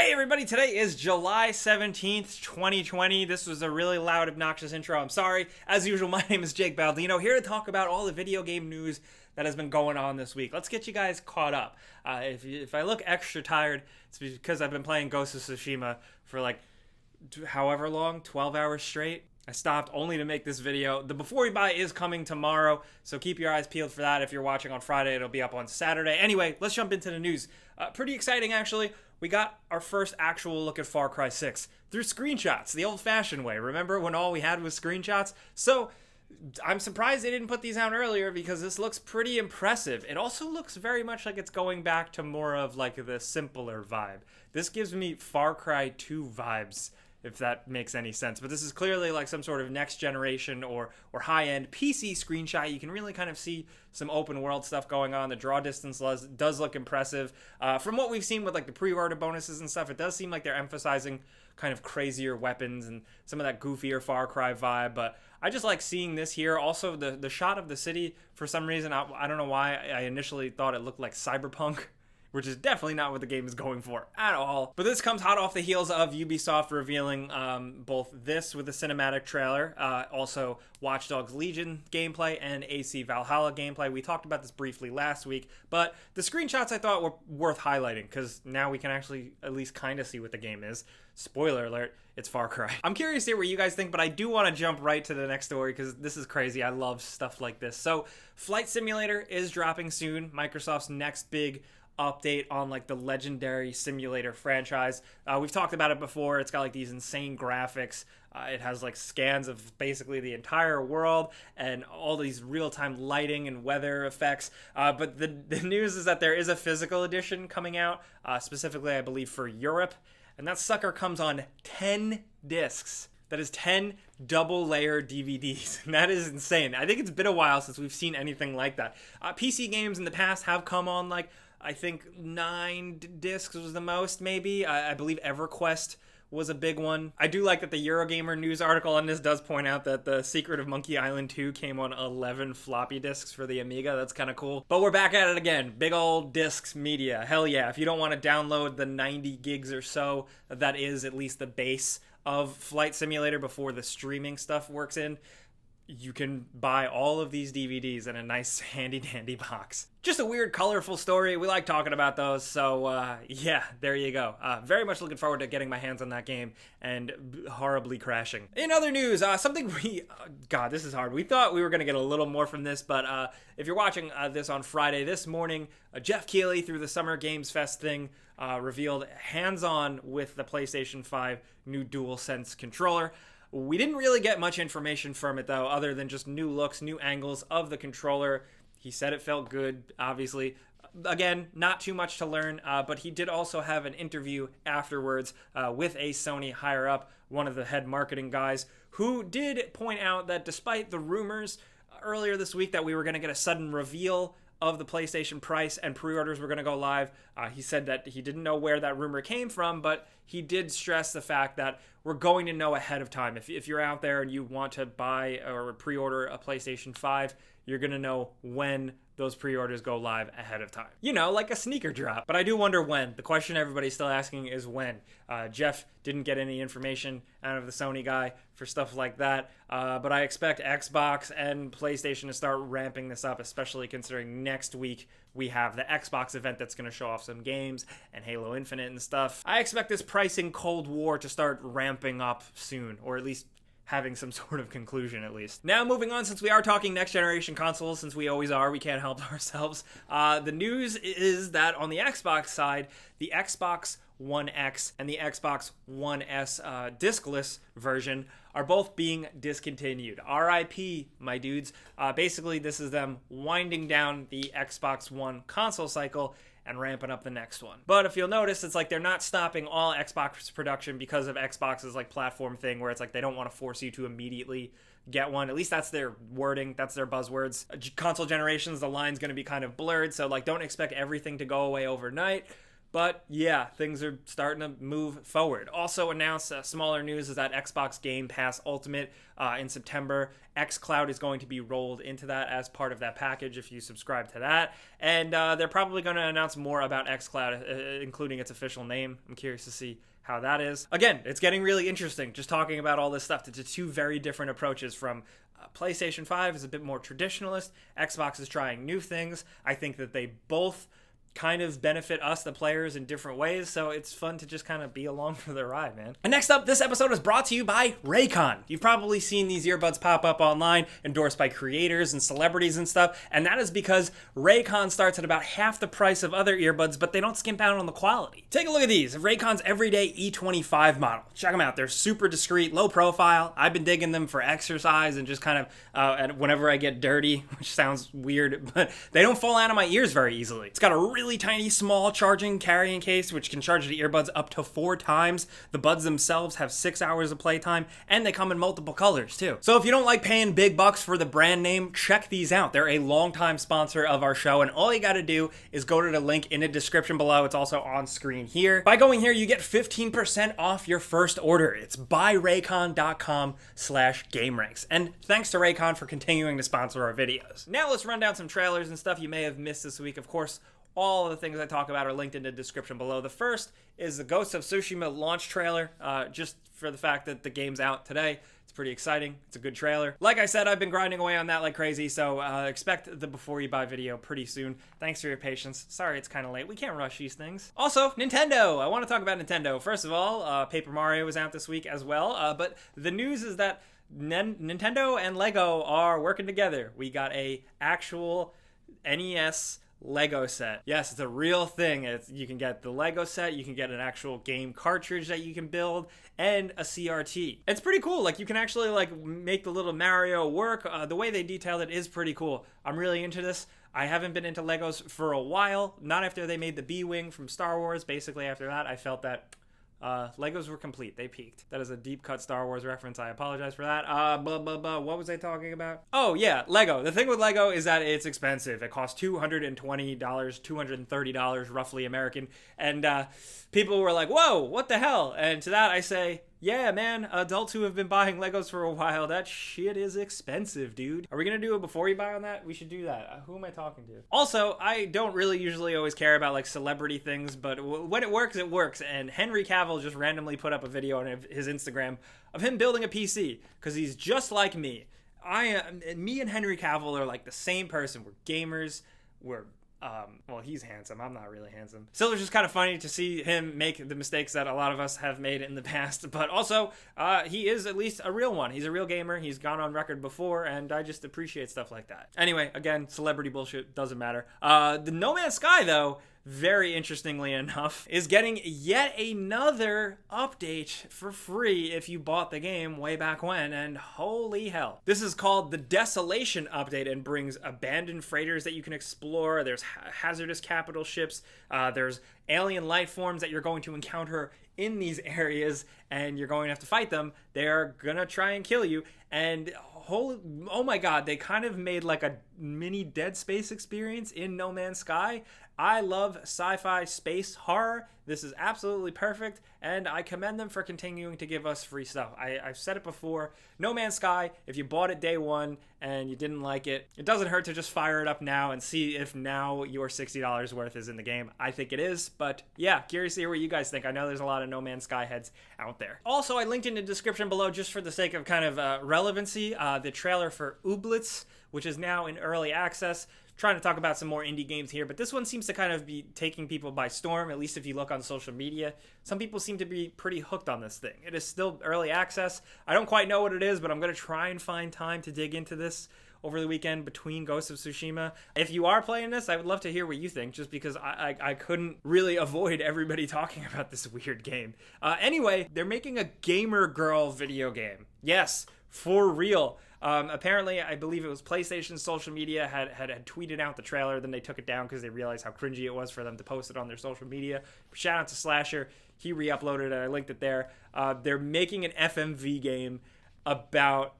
Hey everybody, today is July 17th, 2020. This was a really loud, obnoxious intro. I'm sorry. As usual, my name is Jake Baldino, here to talk about all the video game news that has been going on this week. Let's get you guys caught up. If I look extra tired, it's because I've been playing Ghost of Tsushima for like however long, 12 hours straight. I stopped only to make this video. The Before We Buy is coming tomorrow, so keep your eyes peeled for that. If you're watching on Friday, it'll be up on Saturday. Anyway, let's jump into the news. Pretty exciting, actually. We got our first actual look at Far Cry 6 through screenshots, the old-fashioned way. Remember when all we had was screenshots? So I'm surprised they didn't put these out earlier because this looks pretty impressive. It also looks very much like it's going back to more of like the simpler vibe. This gives me Far Cry 2 vibes, if that makes any sense. But this is clearly like some sort of next generation or high-end PC screenshot. You can really kind of see some open world stuff going on. The draw distance does look impressive. From what we've seen with like the pre-order bonuses and stuff, it does seem like they're emphasizing kind of crazier weapons and some of that goofier Far Cry vibe. But I just like seeing this here. Also, the shot of the city, for some reason, I don't know why, I initially thought it looked like Cyberpunk, which is definitely not what the game is going for at all. But this comes hot off the heels of Ubisoft revealing both this with a cinematic trailer, also Watch Dogs Legion gameplay and AC Valhalla gameplay. We talked about this briefly last week, but the screenshots I thought were worth highlighting because now we can actually at least kind of see what the game is. Spoiler alert, it's Far Cry. I'm curious to hear what you guys think, but I do want to jump right to the next story because this is crazy. I love stuff like this. So Flight Simulator is dropping soon, Microsoft's next big update on like the legendary simulator franchise. We've talked about it before. It's got like these insane graphics. It has like scans of basically the entire world and all these real-time lighting and weather effects. But the news is that there is a physical edition coming out, specifically I believe for Europe. And that sucker comes on 10 discs. That is 10 double-layer DVDs. And that is insane. I think it's been a while since we've seen anything like that. PC games in the past have come on like, I think 9 discs was the most, maybe. I believe EverQuest was a big one. I do like that the Eurogamer news article on this does point out that the Secret of Monkey Island 2 came on 11 floppy disks for the Amiga. That's kind of cool. But we're back at it again. Big old discs media. Hell yeah. If you don't want to download the 90 gigs or so, that is at least the base of Flight Simulator before the streaming stuff works in, you can buy all of these DVDs in a nice handy-dandy box. Just a weird, colorful story. We like talking about those, so yeah, there you go. Very much looking forward to getting my hands on that game and horribly crashing. In other news, something God, this is hard. We thought we were going to get a little more from this, but if you're watching this on Friday, this morning, Geoff Keighley, through the Summer Games Fest thing, revealed hands-on with the PlayStation 5 new DualSense controller. We didn't really get much information from it, though, other than just new looks, new angles of the controller. He said it felt good, obviously. Again, not too much to learn, but he did also have an interview afterwards with a Sony higher-up, one of the head marketing guys, who did point out that despite the rumors earlier this week that we were going to get a sudden reveal of the PlayStation price and pre-orders were going to go live, he said that he didn't know where that rumor came from, but he did stress the fact that we're going to know ahead of time. If you're out there and you want to buy or pre-order a PlayStation 5, you're going to know when those pre-orders go live ahead of time. You know, like a sneaker drop. But I do wonder when. The question everybody's still asking is when. Geoff didn't get any information out of the Sony guy for stuff like that. But I expect Xbox and PlayStation to start ramping this up, especially considering next week we have the Xbox event that's going to show off some games and Halo Infinite and stuff. I expect this pricing Cold War to start ramping up soon, or at least having some sort of conclusion at least. Now moving on, since we are talking next generation consoles, since we always are, we can't help ourselves. The news is that on the Xbox side, the Xbox One X and the Xbox One S discless version are both being discontinued. RIP, my dudes. Basically, this is them winding down the Xbox One console cycle and ramping up the next one. But if you'll notice, it's like they're not stopping all Xbox production because of Xbox's like platform thing where it's like they don't want to force you to immediately get one. At least that's their wording, that's their buzzwords. Console generations, the line's going to be kind of blurred, so like don't expect everything to go away overnight. But yeah, things are starting to move forward. Also announced, smaller news is that Xbox Game Pass Ultimate in September, Xcloud is going to be rolled into that as part of that package if you subscribe to that. And they're probably going to announce more about Xcloud, including its official name. I'm curious to see how that is. Again, it's getting really interesting just talking about all this stuff. It's two very different approaches from PlayStation 5 is a bit more traditionalist. Xbox is trying new things. I think that they both kind of benefit us, the players, in different ways, so it's fun to just kind of be along for the ride, man. And next up, this episode is brought to you by Raycon. You've probably seen these earbuds pop up online, endorsed by creators and celebrities and stuff, and that is because Raycon starts at about half the price of other earbuds, but they don't skimp out on the quality. Take a look at these, Raycon's everyday E25 model. Check them out, they're super discreet, low profile. I've been digging them for exercise and just kind of and whenever I get dirty, which sounds weird, but they don't fall out of my ears very easily. It's got a really tiny, small charging carrying case, which can charge the earbuds up to 4 times. The buds themselves have 6 hours of playtime, and they come in multiple colors, too. So if you don't like paying big bucks for the brand name, check these out. They're a longtime sponsor of our show, and all you gotta do is go to the link in the description below. It's also on screen here. By going here, you get 15% off your first order. It's buyraycon.com/gameranx. And thanks to Raycon for continuing to sponsor our videos. Now let's run down some trailers and stuff you may have missed this week. Of course, all of the things I talk about are linked in the description below. The first is the Ghost of Tsushima launch trailer, just for the fact that the game's out today. It's pretty exciting. It's a good trailer. Like I said, I've been grinding away on that like crazy, so expect the before you buy video pretty soon. Thanks for your patience. Sorry it's kind of late. We can't rush these things. Also, Nintendo. I want to talk about Nintendo. First of all, Paper Mario was out this week as well, but the news is that Nintendo and Lego are working together. We got a actual NES Lego set. Yes, it's a real thing. You can get the Lego set, you can get an actual game cartridge that you can build, and a CRT. It's pretty cool. Like, you can actually like make the little Mario work. The way they detailed it is pretty cool. I'm really into this. I haven't been into Legos for a while. Not after they made the B-Wing from Star Wars. Basically after that, I felt that Legos were complete. They peaked. That is a deep cut Star Wars reference. I apologize for that. What was I talking about? Oh yeah, Lego. The thing with Lego is that it's expensive. It costs $220, $230 roughly American. And people were like, whoa, what the hell? And to that I say, yeah, man, adults who have been buying Legos for a while, that shit is expensive, dude. Are we gonna do it before you buy on that? We should do that. Who am I talking to? Also, I don't really usually always care about like celebrity things, but when it works, it works. And Henry Cavill just randomly put up a video on his Instagram of him building a PC, because he's just like me. Me and Henry Cavill are like the same person. We're gamers. Well, he's handsome. I'm not really handsome. Still, it's just kind of funny to see him make the mistakes that a lot of us have made in the past. But also, he is at least a real one. He's a real gamer. He's gone on record before, and I just appreciate stuff like that. Anyway, again, celebrity bullshit doesn't matter. The No Man's Sky, though, very interestingly enough, is getting yet another update for free if you bought the game way back when, and holy hell. This is called the Desolation update and brings abandoned freighters that you can explore. There's hazardous capital ships. There's alien life forms that you're going to encounter in these areas, and you're going to have to fight them. They're gonna try and kill you, and oh my god, they kind of made like a mini Dead Space experience in No Man's Sky. I love sci-fi space horror. This is absolutely perfect, and I commend them for continuing to give us free stuff. I've said it before, No Man's Sky, if you bought it day one and you didn't like it, it doesn't hurt to just fire it up now and see if now your $60 worth is in the game. I think it is, but yeah, curious to hear what you guys think. I know there's a lot of No Man's Sky heads out there. Also, I linked in the description below, just for the sake of kind of relevancy, the trailer for Ooblets, which is now in early access. Trying to talk about some more indie games here, but this one seems to kind of be taking people by storm, at least if you look on social media. Some people seem to be pretty hooked on this thing. It is still early access. I don't quite know what it is, but I'm going to try and find time to dig into this over the weekend between Ghost of Tsushima. If you are playing this, I would love to hear what you think, just because I couldn't really avoid everybody talking about this weird game. Anyway, they're making a gamer girl video game. Yes, for real. Apparently, I believe it was PlayStation's social media had tweeted out the trailer, then they took it down because they realized how cringy it was for them to post it on their social media. Shout out to Slasher. He re-uploaded it. I linked it there. They're making an FMV game about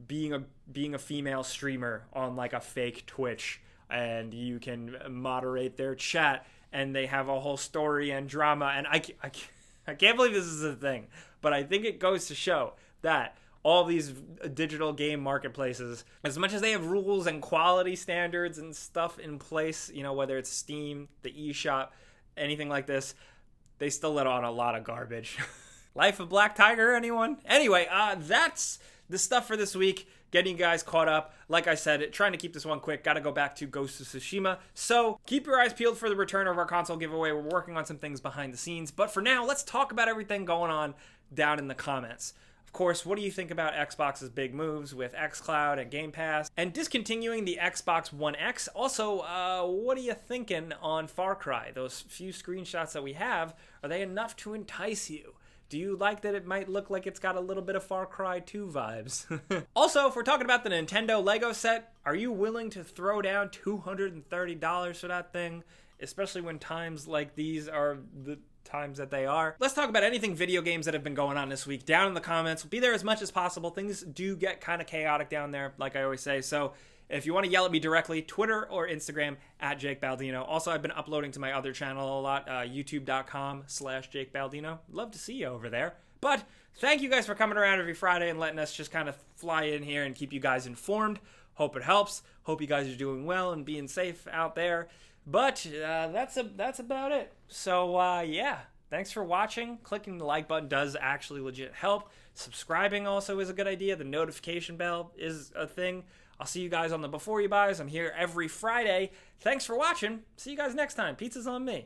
being a female streamer on like a fake Twitch, and you can moderate their chat and they have a whole story and drama, and I can't believe this is a thing, but I think it goes to show that all these digital game marketplaces, as much as they have rules and quality standards and stuff in place, you know, whether it's Steam, the eShop, anything like this, they still let on a lot of garbage. Life of Black Tiger, anyone? Anyway, that's the stuff for this week. Getting you guys caught up. Like I said, trying to keep this one quick. Got to go back to Ghost of Tsushima. So keep your eyes peeled for the return of our console giveaway. We're working on some things behind the scenes. But for now, let's talk about everything going on down in the comments. Of course, what do you think about Xbox's big moves with Xcloud and Game Pass and discontinuing the Xbox One X? Also, what are you thinking on Far Cry? Those few screenshots that we have, are they enough to entice you? Do you like that it might look like it's got a little bit of Far Cry 2 vibes? Also, if we're talking about the Nintendo Lego set, are you willing to throw down $230 for that thing? Especially when times like these are the times that they are. Let's talk about anything video games that have been going on this week down in the comments. We'll be there as much as possible. Things do get kind of chaotic down there, like I always say. So if you want to yell at me directly, Twitter or Instagram at Jake Baldino. Also, I've been uploading to my other channel a lot, youtube.com/Jake Baldino. Love to see you over there. But thank you guys for coming around every Friday and letting us just kind of fly in here and keep you guys informed. Hope it helps. Hope you guys are doing well and being safe out there. But that's about it. So yeah, thanks for watching. Clicking the like button does actually legit help. Subscribing also is a good idea. The notification bell is a thing. I'll see you guys on the Before You Buys. I'm here every Friday. Thanks for watching. See you guys next time. Pizza's on me.